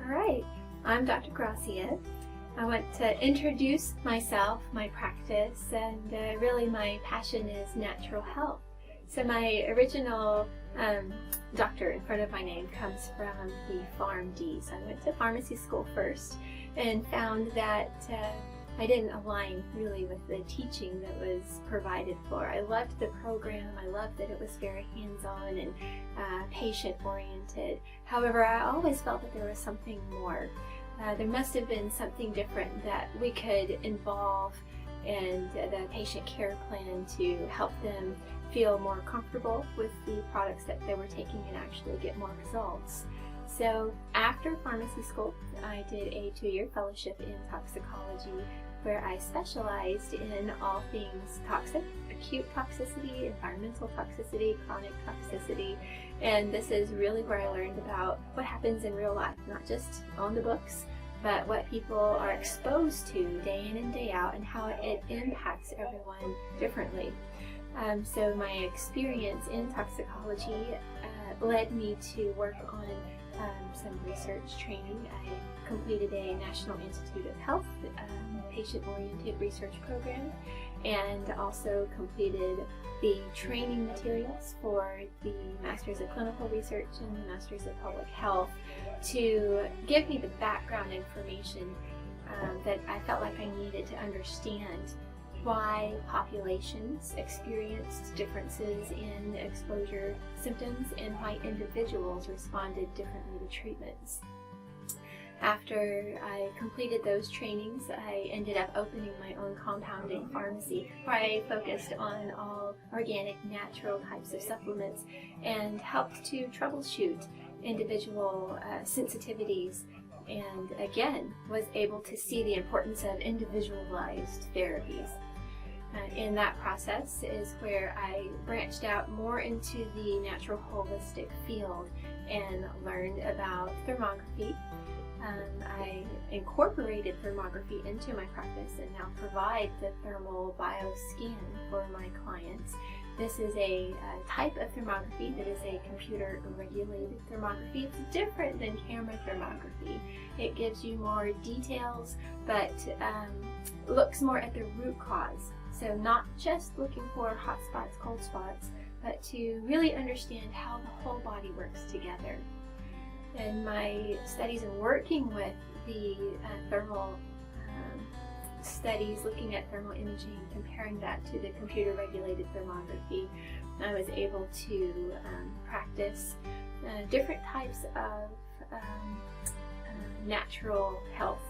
Alright, I'm Dr. Gracia. I want to introduce myself, my practice, and really my passion is natural health. So my original doctor in front of my name comes from the PharmD. So I went to pharmacy school first and found that I didn't align really with the teaching that was provided for. I loved the program. I loved that it was very hands-on and patient-oriented. However, I always felt that there was something more. There must have been something different that we could involve in the patient care plan to help them feel more comfortable with the products that they were taking and actually get more results. So after pharmacy school, I did a 2-year fellowship in toxicology where I specialized in all things toxic, acute toxicity, environmental toxicity, chronic toxicity, and this is really where I learned about what happens in real life, not just on the books, but what people are exposed to day in and day out and how it impacts everyone differently. So my experience in toxicology led me to work on some research training. I completed a National Institute of Health patient-oriented research program and also completed the training materials for the Masters of Clinical Research and the Masters of Public Health to give me the background information that I felt like I needed to understand why populations experienced differences in exposure symptoms and why individuals responded differently to treatments. After I completed those trainings, I ended up opening my own compounding pharmacy where I focused on all organic, natural types of supplements and helped to troubleshoot individual sensitivities, and again was able to see the importance of individualized therapies. In that process is where I branched out more into the natural holistic field and learned about thermography. I incorporated thermography into my practice and now provide the thermal bioscan for my clients. This is a type of thermography that is a computer-regulated thermography. It's different than camera thermography. It gives you more details, but looks more at the root cause. So not just looking for hot spots, cold spots, but to really understand how the whole body works together. In my studies and working with the thermal studies, looking at thermal imaging, comparing that to the computer-regulated thermography, I was able to practice different types of natural health,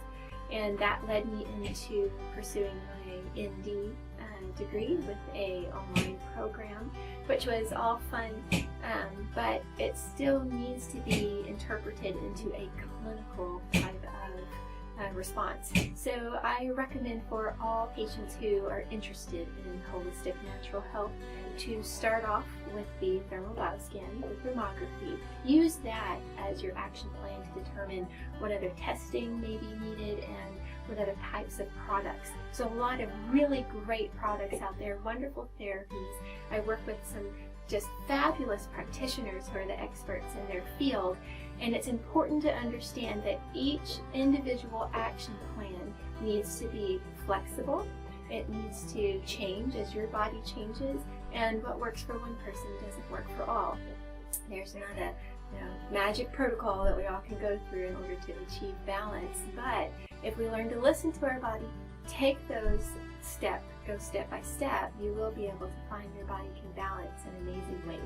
and that led me into pursuing my ND degree with a online program, which was all fun, but it still needs to be interpreted into a clinical type of response. So I recommend for all patients who are interested in holistic natural health to start off with the thermal bioscan, the thermography. Use that as your action plan to determine what other testing may be needed and what other types of products. So a lot of really great products out there, wonderful therapies. I work with some just fabulous practitioners who are the experts in their field, and it's important to understand that each individual action plan needs to be flexible. It needs to change as your body changes, and what works for one person doesn't work for all. There's not a magic protocol that we all can go through in order to achieve balance, but if we learn to listen to our body, take those steps, go step by step, you will be able to find your body can balance in amazing ways.